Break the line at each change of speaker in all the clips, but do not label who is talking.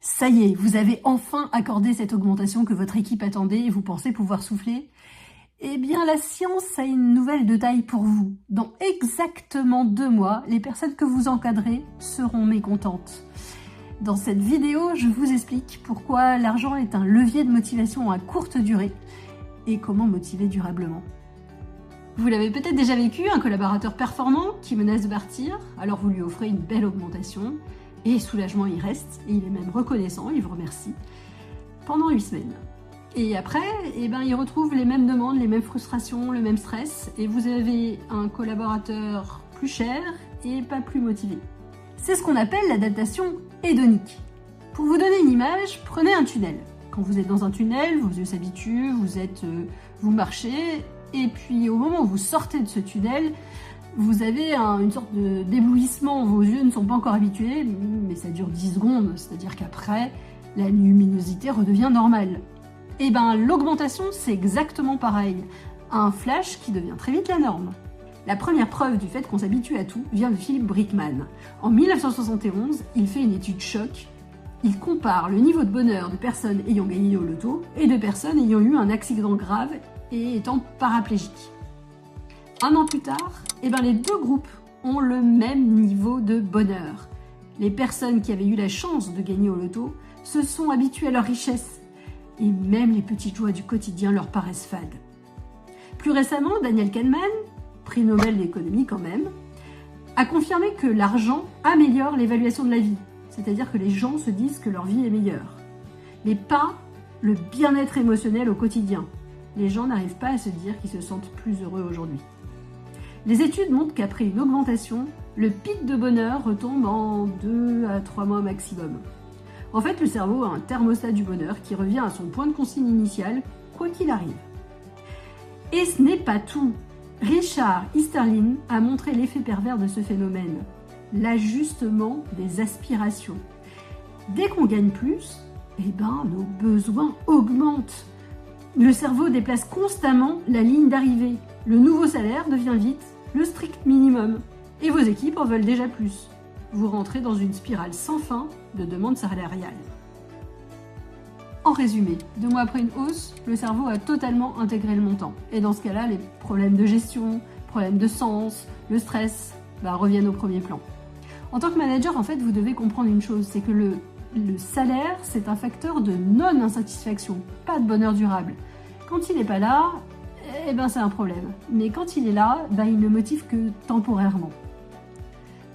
Ça y est, vous avez enfin accordé cette augmentation que votre équipe attendait et vous pensez pouvoir souffler? Eh bien, la science a une nouvelle de taille pour vous. Dans exactement 2 mois, les personnes que vous encadrez seront mécontentes. Dans cette vidéo, je vous explique pourquoi l'argent est un levier de motivation à courte durée et comment motiver durablement. Vous l'avez peut-être déjà vécu, un collaborateur performant qui menace de partir, alors vous lui offrez une belle augmentation, et soulagement il reste, et il est même reconnaissant, il vous remercie, pendant 8 semaines. Et après, il retrouve les mêmes demandes, les mêmes frustrations, le même stress, et vous avez un collaborateur plus cher et pas plus motivé. C'est ce qu'on appelle l'adaptation hédonique. Pour vous donner une image, prenez un tunnel. Quand vous êtes dans un tunnel, vos yeux s'habituent, vous marchez, et puis au moment où vous sortez de ce tunnel, vous avez une sorte d'éblouissement, vos yeux ne sont pas encore habitués, mais ça dure 10 secondes, c'est-à-dire qu'après, la luminosité redevient normale. Et l'augmentation, c'est exactement pareil, un flash qui devient très vite la norme. La première preuve du fait qu'on s'habitue à tout vient de Philip Brickman. En 1971, il fait une étude choc. Il compare le niveau de bonheur de personnes ayant gagné au loto et de personnes ayant eu un accident grave et étant paraplégiques. 1 an plus tard, les 2 groupes ont le même niveau de bonheur. Les personnes qui avaient eu la chance de gagner au loto se sont habituées à leur richesse et même les petites joies du quotidien leur paraissent fades. Plus récemment, Daniel Kahneman, prix Nobel d'économie quand même, a confirmé que l'argent améliore l'évaluation de la vie, c'est-à-dire que les gens se disent que leur vie est meilleure, mais pas le bien-être émotionnel au quotidien. Les gens n'arrivent pas à se dire qu'ils se sentent plus heureux aujourd'hui. Les études montrent qu'après une augmentation, le pic de bonheur retombe en 2 à 3 mois maximum. En fait, le cerveau a un thermostat du bonheur qui revient à son point de consigne initial, quoi qu'il arrive. Et ce n'est pas tout. Richard Easterlin a montré l'effet pervers de ce phénomène, l'ajustement des aspirations. Dès qu'on gagne plus, nos besoins augmentent. Le cerveau déplace constamment la ligne d'arrivée. Le nouveau salaire devient vite le strict minimum. Et vos équipes en veulent déjà plus. Vous rentrez dans une spirale sans fin de demande salariale. En résumé, 2 mois après une hausse, le cerveau a totalement intégré le montant. Et dans ce cas-là, les problèmes de gestion, problèmes de sens, le stress, reviennent au premier plan. En tant que manager, en fait, vous devez comprendre une chose, c'est que le salaire, c'est un facteur de non-insatisfaction, pas de bonheur durable. Quand il n'est pas là, c'est un problème. Mais quand il est là, il ne motive que temporairement.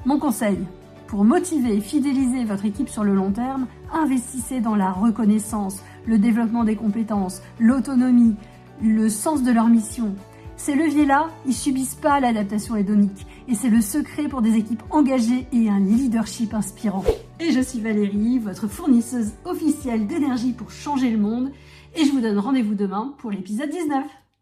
Mon conseil, pour motiver et fidéliser votre équipe sur le long terme, investissez dans la reconnaissance, le développement des compétences, l'autonomie, le sens de leur mission. Ces leviers-là, ils subissent pas l'adaptation hédonique. Et c'est le secret pour des équipes engagées et un leadership inspirant. Et je suis Valérie, votre fournisseuse officielle d'énergie pour changer le monde. Et je vous donne rendez-vous demain pour l'épisode 19.